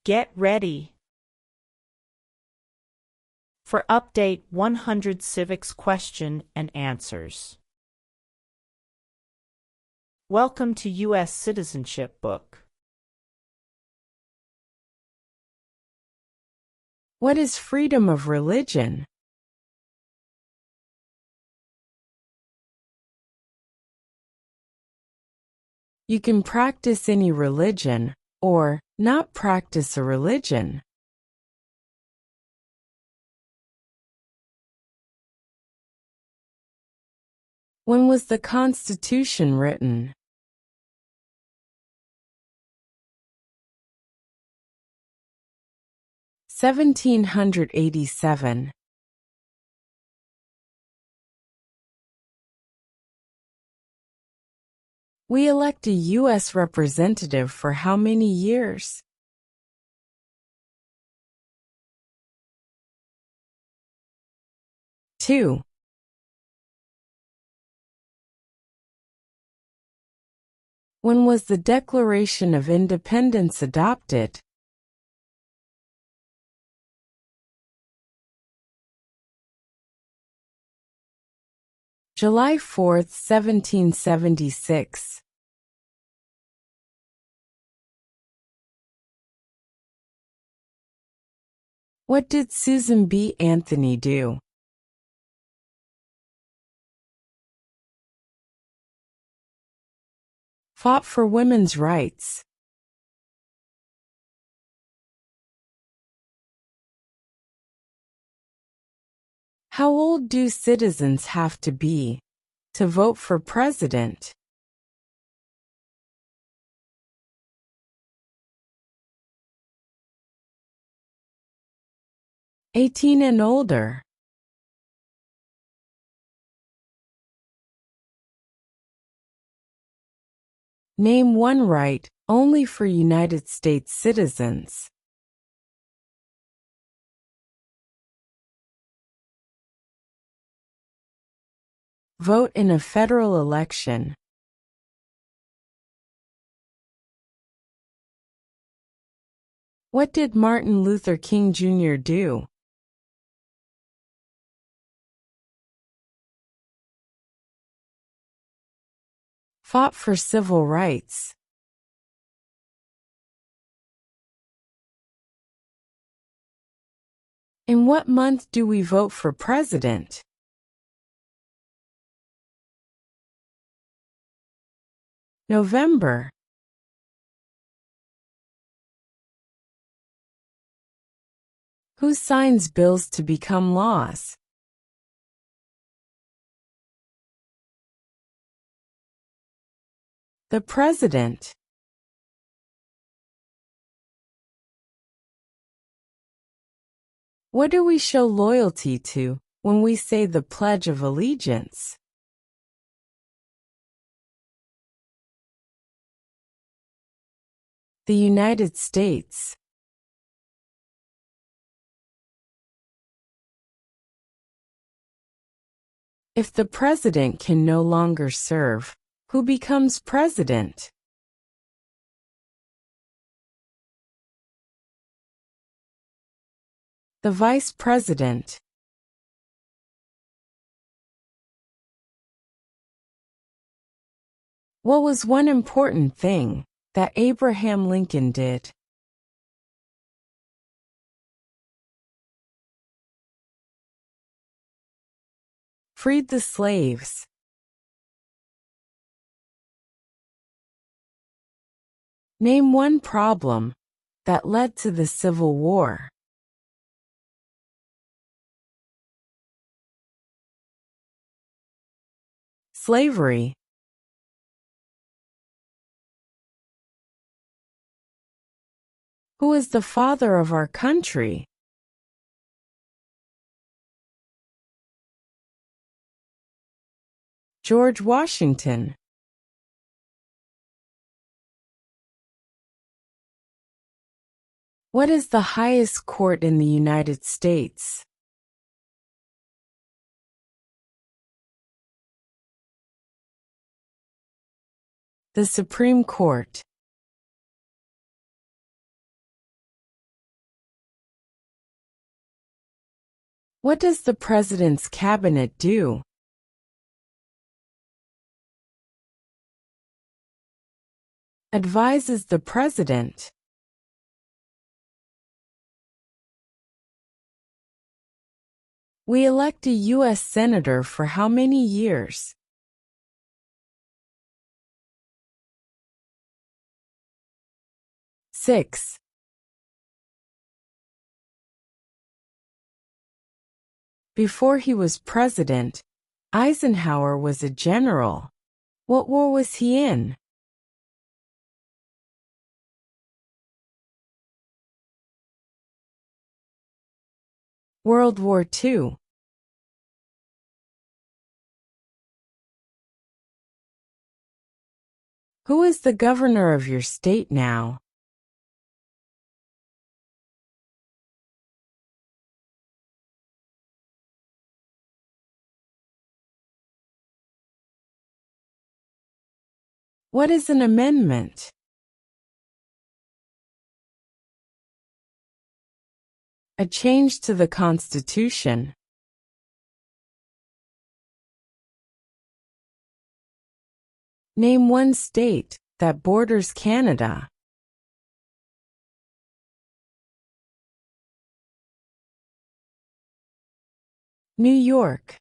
Get ready for Update 100 Civics Question and Answers. Welcome to U.S. Citizenship Book. What is freedom of religion? You can practice any religion, or not practice a religion. When was the Constitution written? (1787). We elect a U.S. representative for how many years? 2. When was the Declaration of Independence adopted? July 4, 1776. What did Susan B. Anthony do? Fought for women's rights. How old do citizens have to be to vote for president? 18 and older. Name one right only for United States citizens. Vote in a federal election. What did Martin Luther King Jr. do? Fought for civil rights. In what month do we vote for president? November. Who signs bills to become laws? The President. What do we show loyalty to when we say the Pledge of Allegiance? The United States. If the president can no longer serve, who becomes president? The vice president. What was one important thing that Abraham Lincoln did? Freed the slaves. Name one problem that led to the Civil War. Slavery. Who is the father of our country? George Washington. What is the highest court in the United States? The Supreme Court. What does the President's Cabinet do? Advises the President. We elect a U.S. Senator for how many years? 6. Before he was president, Eisenhower was a general. What war was he in? World War II. Who is the governor of your state now? What is an amendment? A change to the Constitution. Name one state that borders Canada. New York.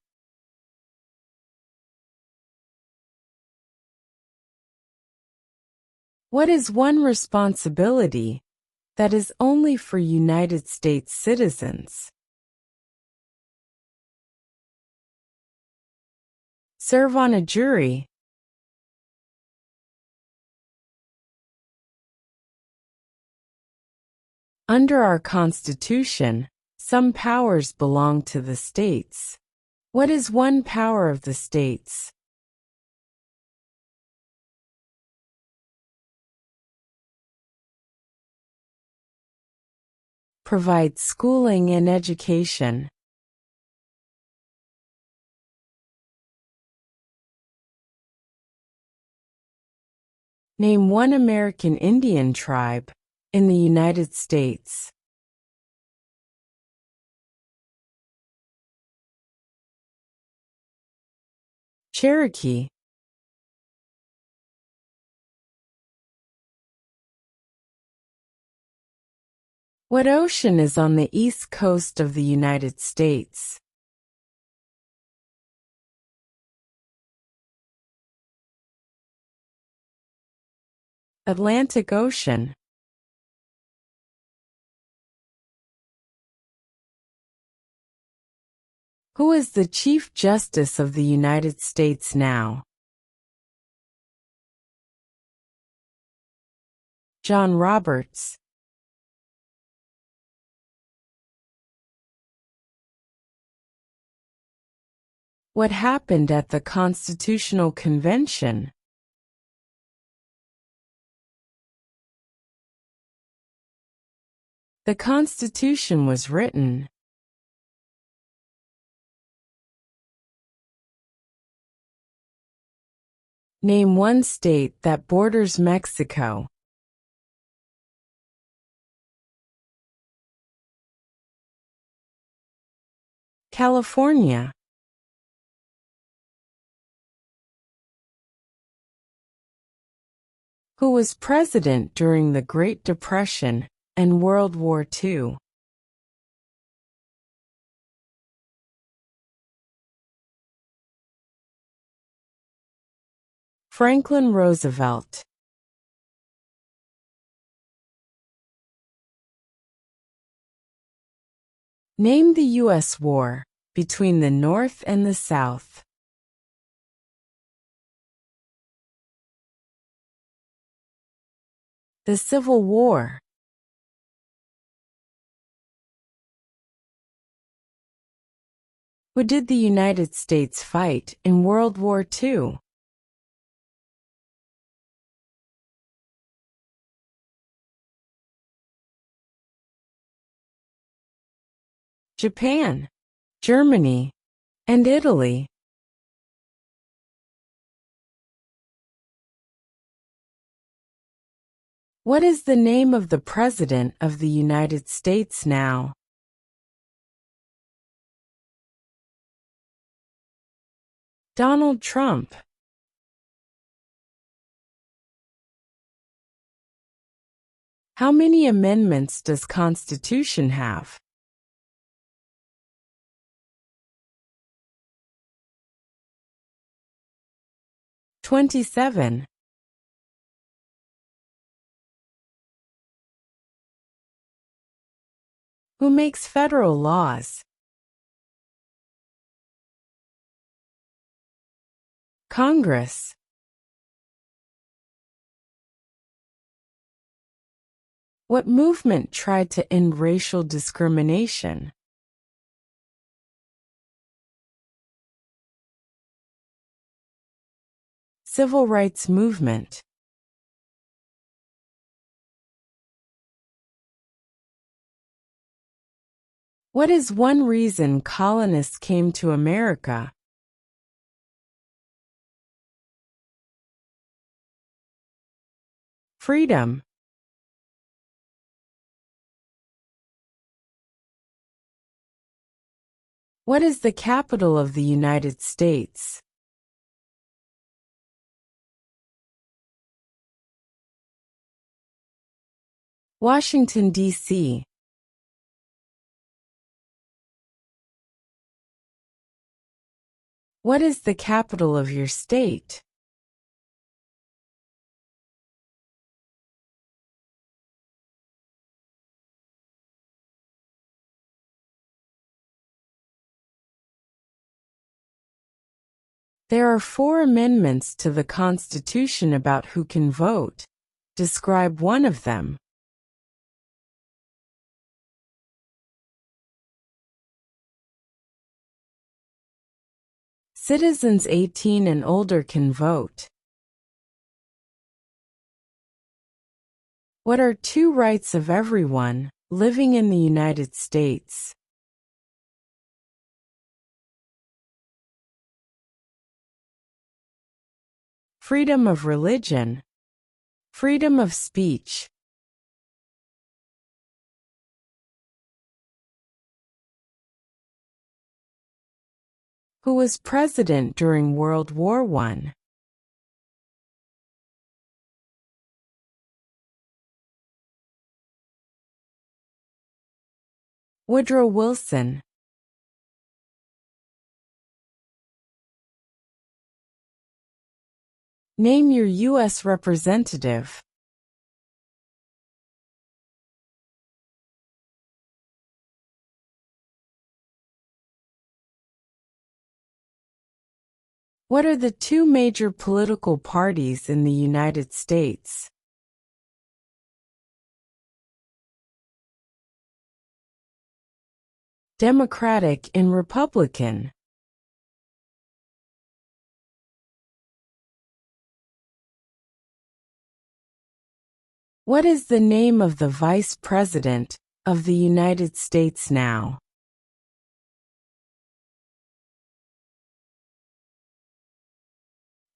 What is one responsibility that is only for United States citizens? Serve on a jury. Under our Constitution, some powers belong to the states. What is one power of the states? Provide schooling and education. Name one American Indian tribe in the United States. Cherokee. What ocean is on the east coast of the United States? Atlantic Ocean. Who is the Chief Justice of the United States now? John Roberts. What happened at the Constitutional Convention? The Constitution was written. Name one state that borders Mexico. California. Who was president during the Great Depression and World War II? Franklin Roosevelt. Name the U.S. war between the North and the South. The Civil War. Who did the United States fight in World War II? Japan, Germany, and Italy. What is the name of the President of the United States now? Donald Trump. How many amendments does Constitution have? 27. Who makes federal laws? Congress. What movement tried to end racial discrimination? Civil rights movement. What is one reason colonists came to America? Freedom. What is the capital of the United States? Washington, D.C. What is the capital of your state? There are 4 amendments to the Constitution about who can vote. Describe one of them. Citizens 18 and older can vote. What are 2 rights of everyone living in the United States? Freedom of religion. Freedom of speech. Who was president during World War I? Woodrow Wilson. Name your U.S. representative. What are the 2 major political parties in the United States? Democratic and Republican. What is the name of the Vice President of the United States now?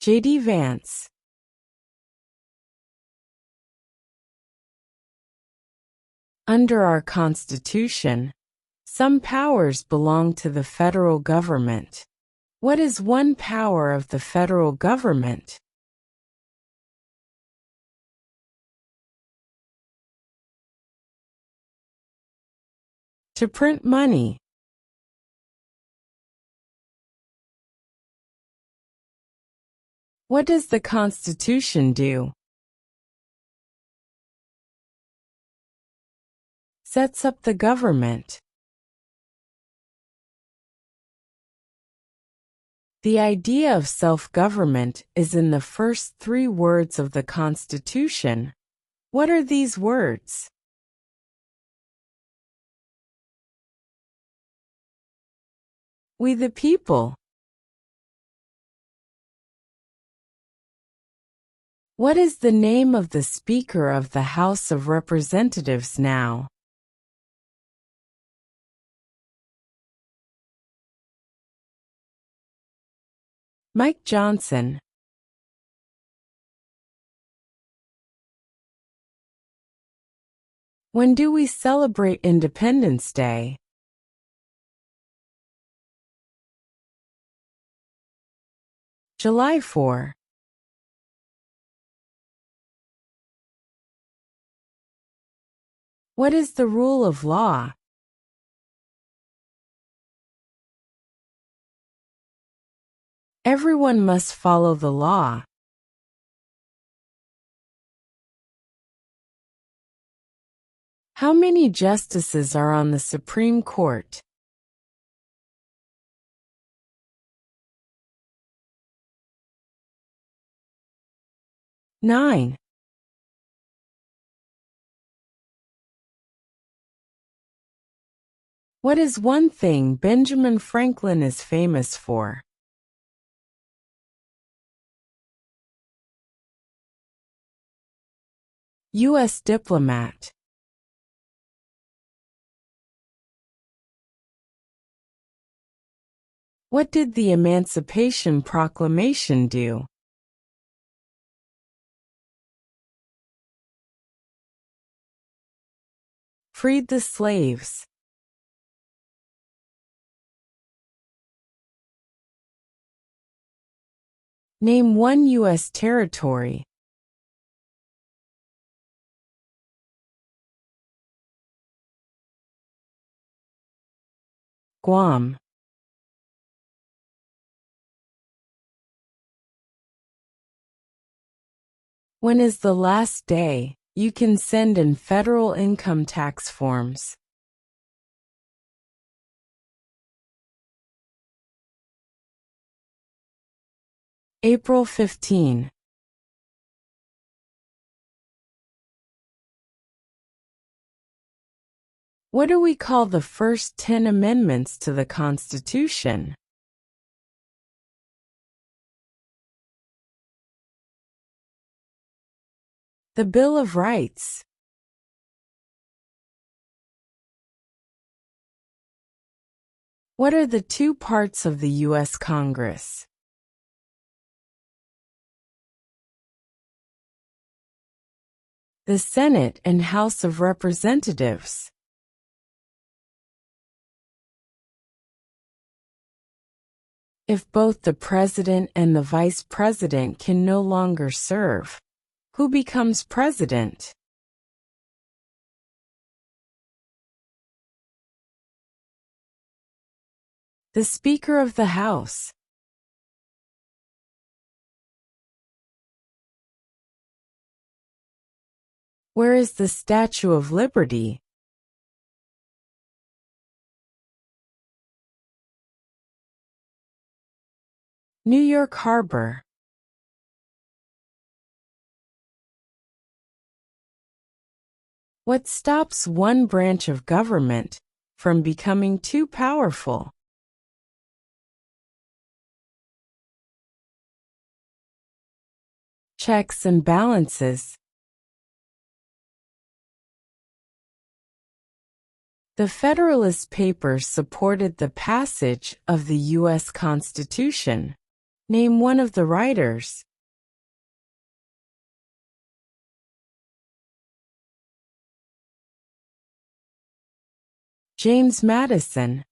J.D. Vance. Under our Constitution, some powers belong to the federal government. What is one power of the federal government? To print money. What does the Constitution do? Sets up the government. The idea of self-government is in the first 3 words of the Constitution. What are these words? We the people. What is the name of the Speaker of the House of Representatives now? Mike Johnson. When do we celebrate Independence Day? July 4. What is the rule of law? Everyone must follow the law. How many justices are on the Supreme Court? 9. What is one thing Benjamin Franklin is famous for? U.S. diplomat. What did the Emancipation Proclamation do? Freed the slaves. Name one U.S. territory. Guam. When is the last day you can send in federal income tax forms? April 15. What do we call the first 10 amendments to the Constitution? The Bill of Rights. What are the two parts of the U.S. Congress? The Senate and House of Representatives. If both the president and the vice president can no longer serve, who becomes president? The Speaker of the House. Where is the Statue of Liberty? New York Harbor. What stops one branch of government from becoming too powerful? Checks and balances. The Federalist Papers supported the passage of the U.S. Constitution. Name one of the writers. James Madison.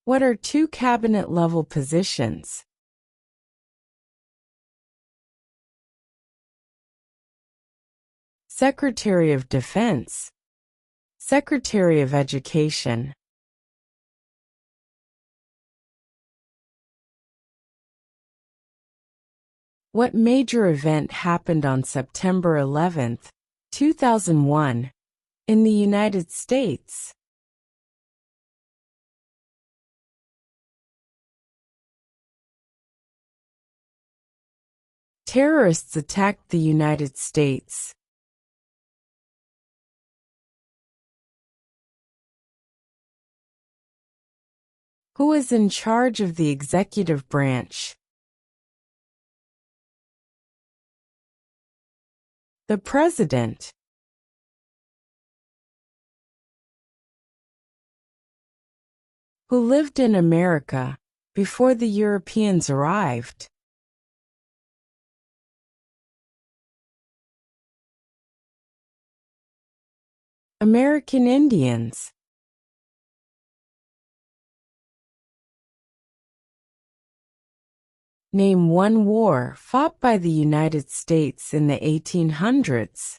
What are two cabinet-level positions? Secretary of Defense. Secretary of Education. What major event happened on September 11, 2001, in the United States? Terrorists attacked the United States. Who is in charge of the executive branch? The President. Who lived in America before the Europeans arrived? American Indians. Name one war fought by the United States in the 1800s.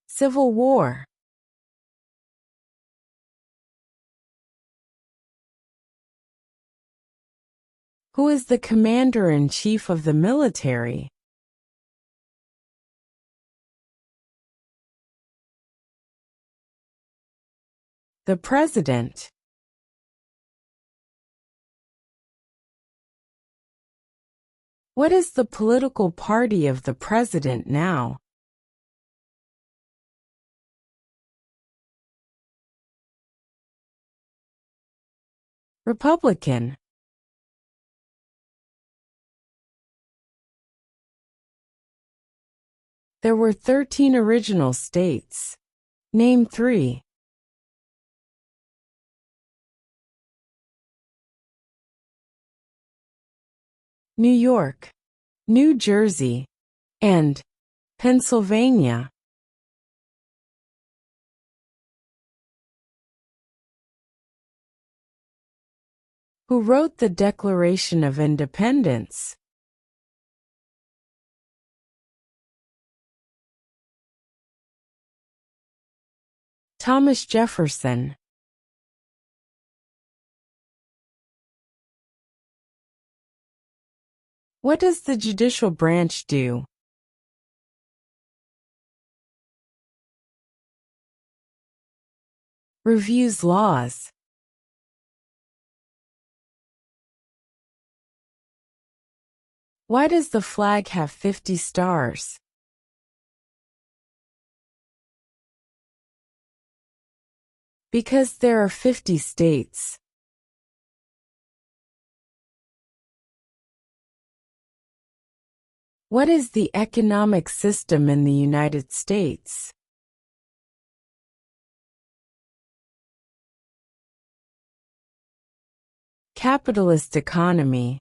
Civil War. Who is the commander-in-chief of the military? The President. What is the political party of the President now? Republican. There were 13 original states. Name 3. New York, New Jersey, and Pennsylvania. Who wrote the Declaration of Independence? Thomas Jefferson. What does the judicial branch do? Reviews laws. Why does the flag have 50 stars? Because there are 50 states. What is the economic system in the United States? Capitalist economy.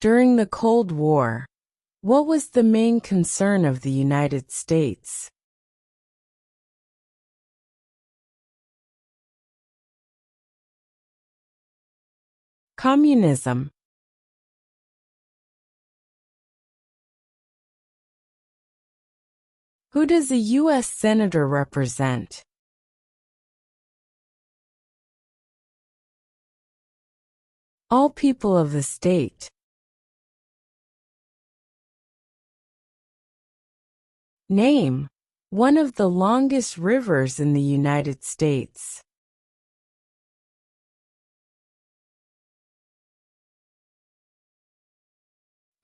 During the Cold War, what was the main concern of the United States? Communism. Who does a U.S. Senator represent? All people of the state. Name one of the longest rivers in the United States.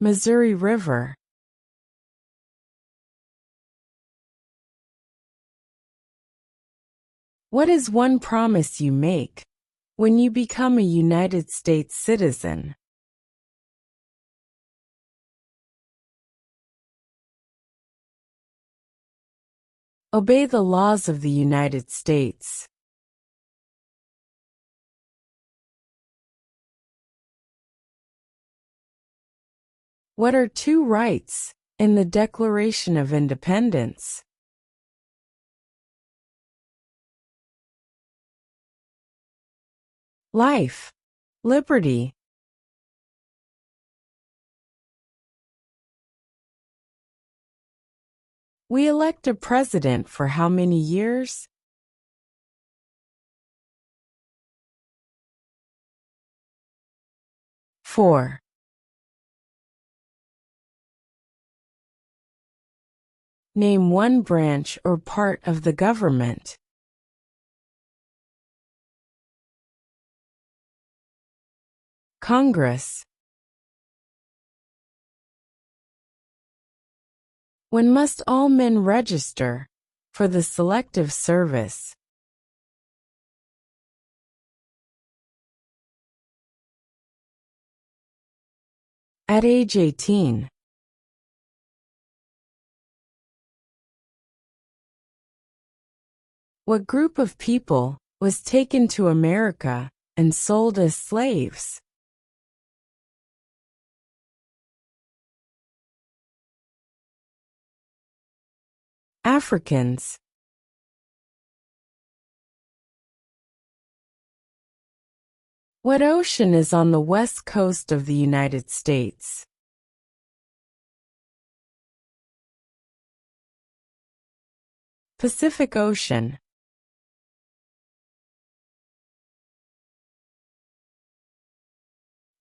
Missouri River. What is one promise you make when you become a United States citizen? Obey the laws of the United States. What are 2 rights in the Declaration of Independence? Life, liberty. We elect a president for how many years? 4. Name one branch or part of the government. Congress. When must all men register for the Selective Service? At age 18. What group of people was taken to America and sold as slaves? Africans. What ocean is on the west coast of the United States? Pacific Ocean.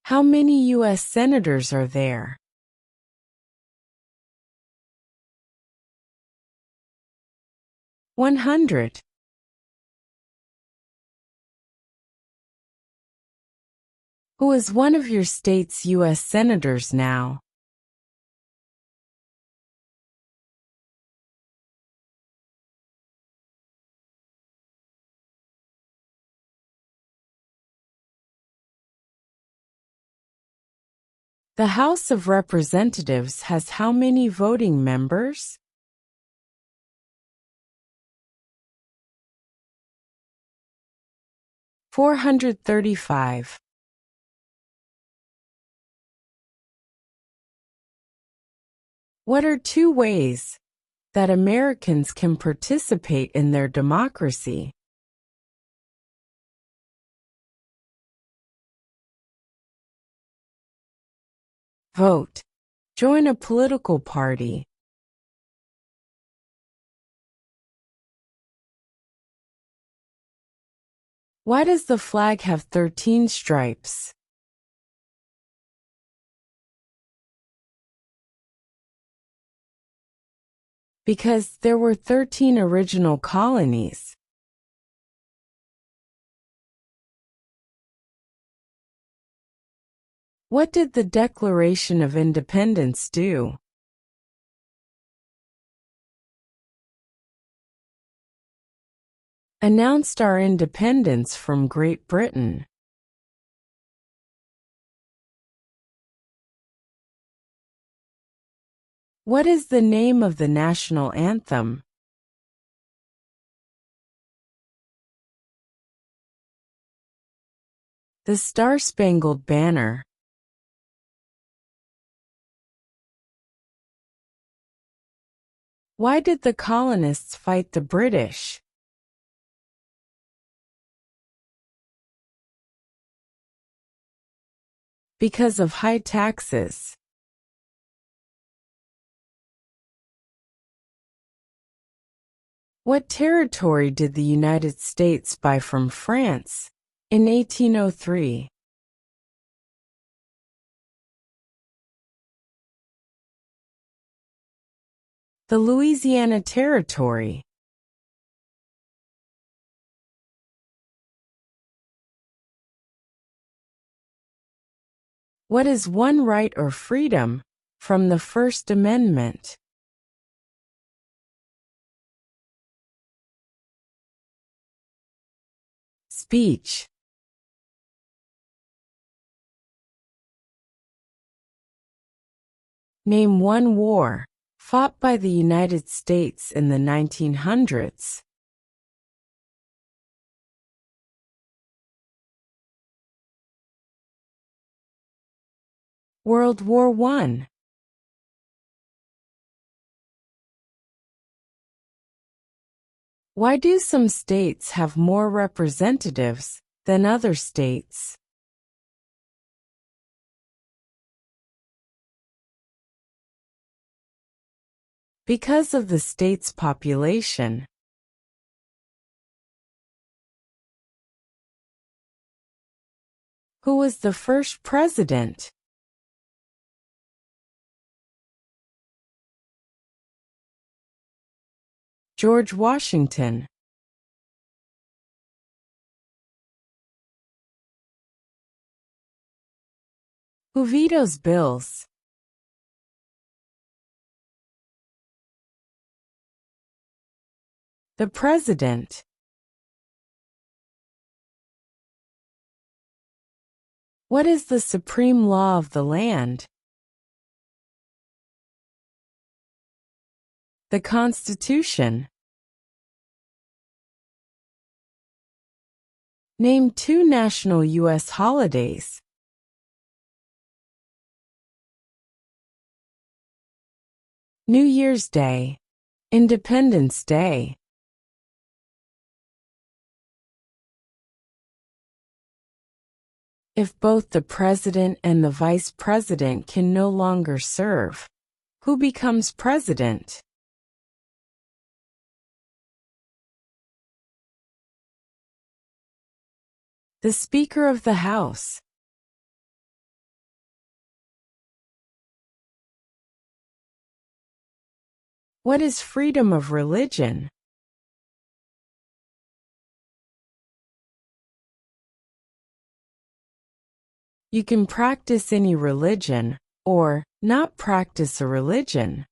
How many U.S. senators are there? 100. Who is one of your state's U.S. senators now? The House of Representatives has how many voting members? 435. What are two ways that Americans can participate in their democracy? Vote. Join a political party. Why does the flag have 13 stripes? Because there were 13 original colonies. What did the Declaration of Independence do? Announced our independence from Great Britain. What is the name of the national anthem? The Star-Spangled Banner. Why did the colonists fight the British? Because of high taxes. What territory did the United States buy from France in 1803? The Louisiana Territory. What is one right or freedom from the First Amendment? Speech. Name one war fought by the United States in the 1900s. World War I. Why do some states have more representatives than other states? Because of the state's population. Who was the first president? George Washington. Who vetoes bills? The President. What is the supreme law of the land? The Constitution. Name two national U.S. holidays. New Year's Day. Independence Day. If both the president and the vice president can no longer serve, who becomes president? The Speaker of the House. What is freedom of religion? You can practice any religion, or not practice a religion.